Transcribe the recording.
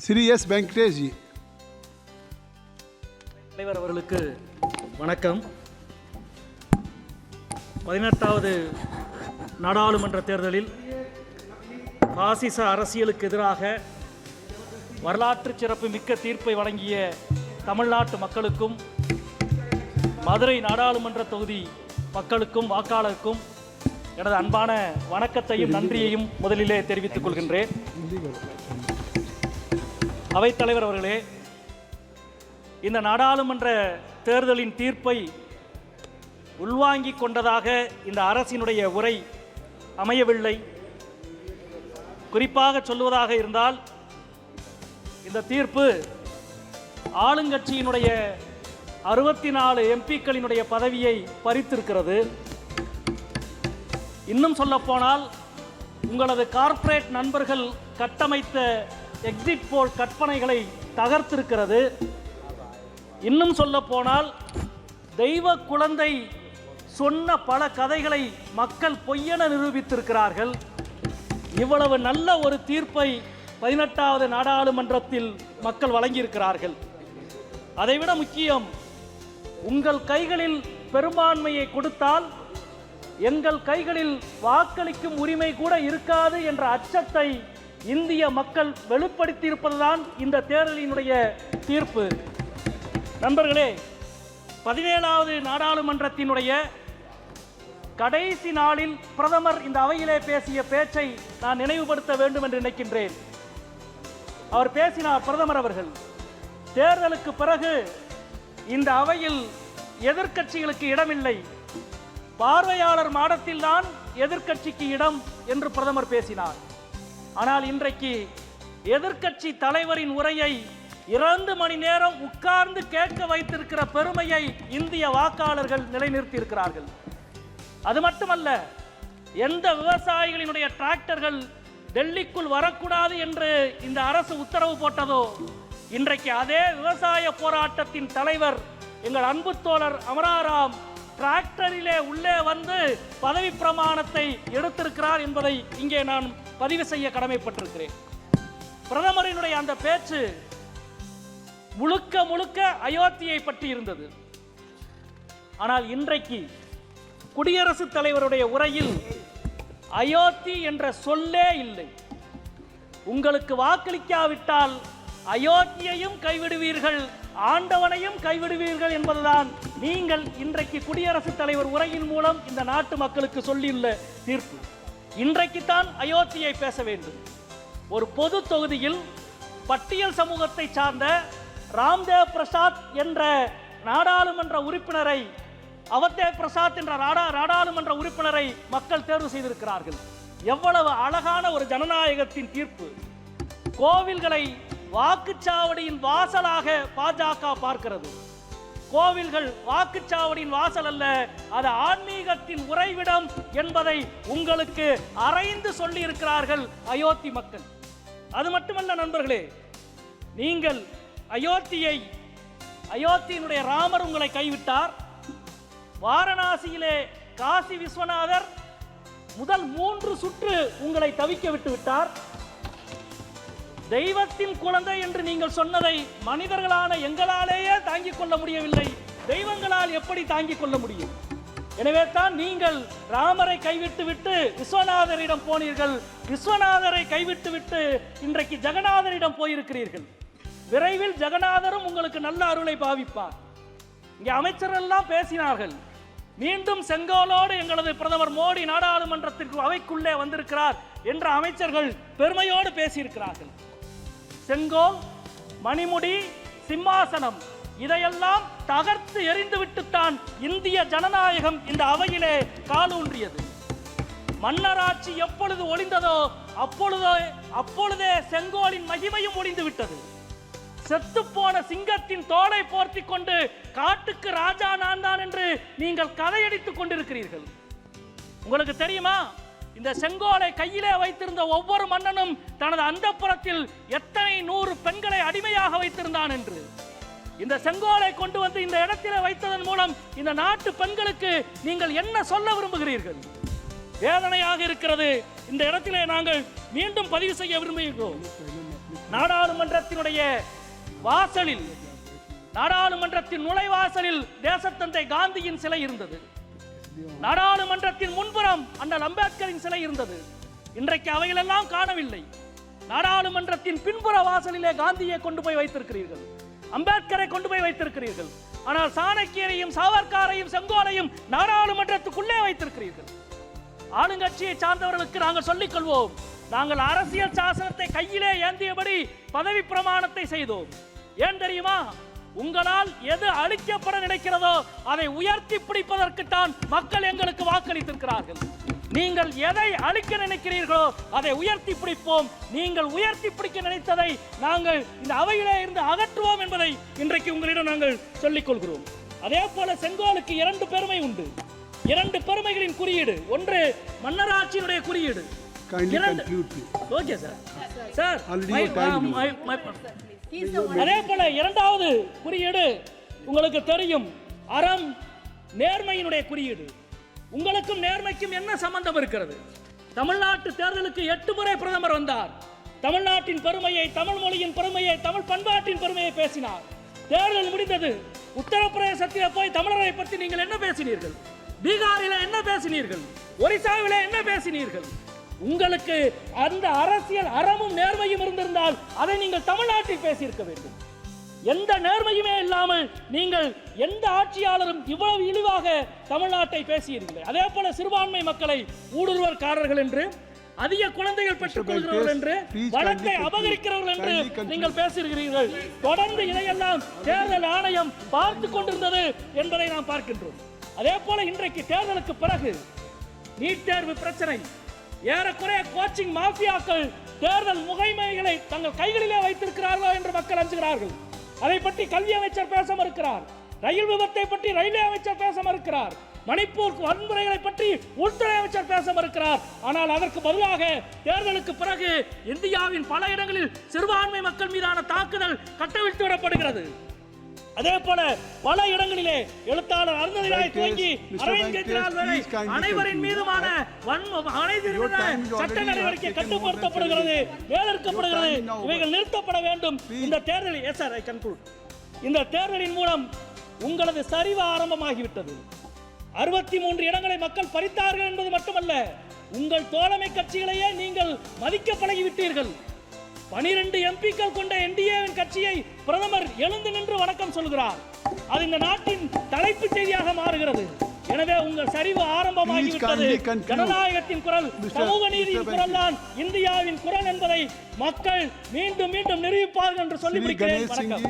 Sri S Venkatesh தலைவர் அவர்களுக்கு வணக்கம். 18வது நாடாளுமன்ற தேர்தலில் பாசிச அரசியலுக்கு எதிராக வரலாற்று சிறப்பு மிக்க தீர்ப்பை வழங்கிய தமிழ்நாட்டு மக்களுக்கும் மதுரை நாடாளுமன்ற தொகுதி மக்களுக்கும் வாக்காளருக்கும் எனது அன்பான வணக்கத்தையும் நன்றியையும் முதலிலே தெரிவித்துக் கொள்கின்றேன். அவைத்தலைவர் அவர்களே, இந்த நாடாளுமன்ற தேர்தலின் தீர்ப்பை உள்வாங்கிக் கொண்டதாக இந்த அரசினுடைய உரை அமையவில்லை. குறிப்பாக சொல்வதாக இருந்தால், இந்த தீர்ப்பு ஆளுங்கட்சியினுடைய 64 எம்பிக்களினுடைய பதவியை பறித்திருக்கிறது. இன்னும் சொல்லப்போனால், உங்களது கார்ப்பரேட் நண்பர்கள் கட்டமைத்த எக்ஸிட் போல் கற்பனைகளை தகர்த்திருக்கிறது. இன்னும் சொல்லப்போனால், தெய்வ குழந்தை சொன்ன பல கதைகளை மக்கள் பொய்யென நிரூபித்திருக்கிறார்கள். இவ்வளவு நல்ல ஒரு தீர்ப்பை 18வது நாடாளுமன்றத்தில் மக்கள் வழங்கியிருக்கிறார்கள். அதைவிட முக்கியம், உங்கள் கைகளில் பெரும்பான்மையை கொடுத்தால் எங்கள் கைகளில் வாக்களிக்கும் உரிமை கூட இருக்காது என்ற அச்சத்தை இந்திய மக்கள் வெளிப்படுத்தியிருப்பதுதான் இந்த தேர்தலினுடைய தீர்ப்பு. நண்பர்களே, 17வது நாடாளுமன்றத்தினுடைய கடைசி நாளில் பிரதமர் இந்த அவையிலே பேசிய பேச்சை நான் நினைவுபடுத்த வேண்டும் என்று நினைக்கின்றேன். அவர் பேசினார், பிரதமர் அவர்கள், தேர்தலுக்கு பிறகு இந்த அவையில் எதிர்க்கட்சிகளுக்கு இடமில்லை, பார்வையாளர் மாடத்தில்தான் எதிர்க்கட்சிக்கு இடம் என்று பிரதமர் பேசினார். ஆனால் இன்றைக்கு எதிர்க்கட்சி தலைவரின் உரையை 2 மணி நேரம் உட்கார்ந்து கேட்க வைத்திருக்கிற பெருமையை இந்திய வாக்காளர்கள் நிலைநிறுத்தியிருக்கிறார்கள். அது மட்டுமல்ல, எந்த விவசாயிகளினுடைய டிராக்டர்கள் டெல்லிக்குள் வரக்கூடாது என்று இந்த அரசு உத்தரவு போட்டதோ, இன்றைக்கு அதே விவசாய போராட்டத்தின் தலைவர் எங்கள் அன்பு தோழர் அமராராம் டிராக்டரிலே உள்ளே வந்து பதவி பிரமாணத்தை எடுத்திருக்கிறார் என்பதை இங்கே நான் பதிவு செய்ய கடமைப்பட்டிருக்கிறேன். பிரதமரினுடைய அந்த பேச்சு முழுக்க முழுக்க அயோத்தியை பற்றி இருந்தது. ஆனால் இன்றைக்கு குடியரசுத் தலைவருடைய உரையில் அயோத்தி என்ற சொல்லே இல்லை. உங்களுக்கு வாக்களிக்காவிட்டால் அயோத்தியையும் கைவிடுவீர்கள், ஆண்டவனையும் கைவிடுவீர்கள் என்பதுதான் நீங்கள் இன்றைக்கு குடியரசுத் தலைவர் உரையின் மூலம் இந்த நாட்டு மக்களுக்கு சொல்லியுள்ள தீர்ப்பு. இன்றைக்குத்தான் அயோத்தியை பேச வேண்டும். ஒரு பொது தொகுதியில் பட்டியல் சமூகத்தை சார்ந்த ராம்தேவ் பிரசாத் என்ற நாடாளுமன்ற உறுப்பினரை, அவதேவ் பிரசாத் என்ற நாடாளுமன்ற உறுப்பினரை மக்கள் தேர்வு செய்திருக்கிறார்கள். எவ்வளவு அழகான ஒரு ஜனநாயகத்தின் தீர்ப்பு! கோவில்களை வாக்குச்சாவடியின் வாசலாக பாஜக பார்க்கிறது. கோவில்கள் வாக்குச்சாவடியின் வாசல் அல்ல, அது ஆன்மீகத்தின் உறைவிடம் என்பதை உங்களுக்கு அறைந்து சொல்லி இருக்கிறார்கள் அயோத்தி மக்கள். அது மட்டுமல்ல நண்பர்களே, நீங்கள் அயோத்தியினுடைய ராமர் உங்களை கைவிட்டார். வாரணாசியிலே காசி விஸ்வநாதர் முதல் 3 சுற்று உங்களை தவிக்க விட்டு விட்டார். தெய்வத்தின் குழந்தை என்று நீங்கள் சொன்னதை மனிதர்களான எங்களாலேயே தாங்கிக் கொள்ள முடியவில்லை, தெய்வங்களால் எப்படி தாங்கிக் கொள்ள முடியும்? எனவே தான் நீங்கள் ராமரை கைவிட்டு விட்டு விஸ்வநாதரிடம் போனீர்கள். விஸ்வநாதரை கைவிட்டு விட்டு இன்றைக்கு ஜெகநாதரிடம் போயிருக்கிறீர்கள். விரைவில் ஜெகநாதரும் உங்களுக்கு நல்ல அருளை பாவிப்பார். இங்கே அமைச்சர்கள் எல்லாம் பேசினார்கள். மீண்டும் செங்கோலோடு எங்களது பிரதமர் மோடி நாடாளுமன்றத்திற்கு அவைக்குள்ளே வந்திருக்கிறார் என்ற அமைச்சர்கள் பெருமையோடு பேசியிருக்கிறார்கள். செங்கோல், மணிமுடி, சிம்மாசனம் இதையெல்லாம் தகர்த்து எறிந்துவிட்டுத்தான் இந்திய ஜனநாயகம் இந்த அவையிலே காலூன்றியது. மன்னராட்சி எப்பொழுது ஒளிந்ததோ அப்பொழுதே செங்கோலின் மகிமையும் ஒளிந்து விட்டது. செத்துப்போன சிங்கத்தின் தோலை போர்த்தி கொண்டு காட்டுக்கு ராஜா நான் தான் என்று நீங்கள் கதையடித்துக் கொண்டிருக்கிறீர்கள். உங்களுக்கு தெரியுமா, இந்த செங்கோலை கையிலே வைத்திருந்த ஒவ்வொரு மன்னனும் தனது அந்தப்புறத்தில் எத்தனை 100 பெண்களை அடிமையாக வைத்திருந்தான் என்று. இந்த செங்கோலை கொண்டு வந்து இந்த இடத்திலே வைத்ததன் மூலம் இந்த நாட்டு பெண்களுக்கு நீங்கள் என்ன சொல்ல விரும்புகிறீர்கள்? வேதனையாக இருக்கிறது. இந்த இடத்திலே நாங்கள் மீண்டும் பதிவு செய்ய விரும்புகிறோம். நாடாளுமன்றத்தினுடைய வாசலில், நாடாளுமன்றத்தின் நுழைவாசலில் தேசத்தந்தை காந்தியின் சிலை இருந்தது. நாடாளுமன்றத்தின் முன்புறம் அண்ணல் அம்பேத்கரின் சிலை இருந்தது. இன்றைக்கு அவைகளெல்லாம் காணவில்லை. நாடாளுமன்றத்தின் பின்புற வாசலிலே காந்தியை கொண்டு போய் வைத்திருக்கிறீர்கள், அம்பேத்கரை கொண்டு போய் வைத்திருக்கிறீர்கள். ஆனால் சாணக்கியரையும் சாவர்காரையும் செங்கோலையும் நாடாளுமன்றத்துக்குள்ளே வைத்திருக்கிறீர்கள். ஆளுங்கட்சியை சார்ந்தவர்களுக்கு நாங்கள் சொல்லிக் கொள்வோம், நாங்கள் அரசியல் சாசனத்தை கையிலே ஏந்தியபடி பதவி பிரமாணத்தை செய்தோம். ஏன் தெரியுமா? உங்களால் எது அழிக்கப்பட நினைக்கிறதோ அதை உயர்த்தி பிடிப்பதற்குத்தான் மக்கள் எங்களுக்கு வாக்களித்திருக்கிறார்கள். நீங்கள் எதை அழிக்க நினைக்கிறீர்களோ அதை உயர்த்தி பிடிப்போம். நீங்கள் உயர்த்தி பிடிக்க நினைத்ததை நாங்கள் இந்த அவையிலே இருந்து அகற்றுவோம் என்பதை இன்றைக்கு உங்களிடம் நாங்கள் சொல்லிக் கொள்கிறோம். அதே போல செங்கோலுக்கு 2 பெருமை உண்டு. 2 பெருமைகளின் குறியீடு. ஒன்று மன்னராட்சியினுடைய குறியீடு. ஓகே சார், சார் அதே போல 2வது குறியீடு உங்களுக்கு தெரியும், அறம் நேர்மையினுடைய குறியீடு. உங்களுக்கும் நேர்மைக்கும் என்ன சம்பந்தம் இருக்கிறது? தமிழ்நாட்டு தேர்தலுக்கு 8 முறை பிரதமர் வந்தார். தமிழ்நாட்டின் பெருமையை, தமிழ் மொழியின் பெருமையை, தமிழ் பண்பாட்டின் பெருமையை பேசினார். தேர்தல் முடிந்தது. உத்தரப்பிரதேசத்தில் போய் தமிழரை பற்றி நீங்கள் என்ன பேசினீர்கள்? பீகாரில் என்ன பேசினீர்கள்? ஒரிசாவில் என்ன பேசினீர்கள்? உங்களுக்கு அந்த அரசியல் அறமும் நேர்மையும் இருந்திருந்தால் அதை நீங்கள் தமிழ்நாட்டில் பேசியிருக்க வேண்டும். எந்த நேர்மையுமே இல்லாமல் நீங்கள் எந்த ஆட்சியாளரும் இவ்வளவு இழிவாக தமிழ்நாட்டை பேசியிருக்கீர்கள். அதே போல சிறுபான்மை மக்களை ஊடுருவல்காரர்கள் என்று, அதிக குழந்தைகள் பெற்றுக் கொள்கிறவர்கள் என்று, வளத்தை அபகரிக்கிறவர்கள் என்று நீங்கள் பேசுகிறீர்கள். தொடர்ந்து இதையெல்லாம் தேர்தல் ஆணையம் பார்த்து கொண்டிருந்தது என்பதை நாம் பார்க்கின்றோம். அதே போல இன்றைக்கு தேர்தலுக்கு பிறகு நீட் தேர்வு பிரச்சனை, ஏறக்குறைய கோச்சிங் மாஃபியாக்கள் தேர்தல் முகைமைகளை தங்கள் கைகளிலே வைத்திருக்கிறார்களோ என்று மக்கள் அஞ்சுகிறார்கள். அதை பற்றி கல்வி அமைச்சர் பேச மறுக்கிறார். ரயில் விபத்தை பற்றி ரயில்வே அமைச்சர் பேச மறுக்கிறார். மணிப்பூர் வன்முறைகளை பற்றி உள்துறை அமைச்சர் பேச மறுக்கிறார். ஆனால் அதற்கு பதிலாக தேர்தலுக்கு பிறகு இந்தியாவின் பல இடங்களில் சிறுபான்மை மக்கள் மீதான தாக்குதல் கட்டவிழ்த்து விடப்படுகிறது. அதே போல பல இடங்களிலே எழுத்தாளர் அருந்ததி ராய் துவங்கி அரவிந்த் கெஜ்ரிவால் வரை அனைவரின் மீதுமான சட்ட நடவடிக்கை கட்டுப்படுத்தப்படுகிறது, மேலெடுக்கப்படுகிறது. இவைகள் நிறுத்தப்பட வேண்டும். இந்த தேர்தலில் இந்த தேர்தலின் மூலம் உங்களது சரிவு ஆரம்பமாகிவிட்டது. 63 இடங்களை மக்கள் பறித்தார்கள் என்பது மட்டுமல்ல, உங்கள் தோழமை கட்சிகளையே நீங்கள் மதிக்க பழகிவிட்டீர்கள். 12 எம்பிக்கள் கொண்ட என்டிஏவின் கட்சியை பிரதமர் எழுந்து நின்று வணக்கம் சொல்கிறார். அது இந்த நாட்டின் தலைப்பு செய்தியாக மாறுகிறது. எனவே உங்கள் சரிவு ஆரம்பமாகிவிட்டது. ஜனநாயகத்தின் குரல், சமூக நீதியின் குரல் தான் இந்தியாவின் குரல் என்பதை மக்கள் மீண்டும் மீண்டும் நிரூபிப்பார்கள் என்று சொல்லி முடிக்கிறேன். வணக்கம்.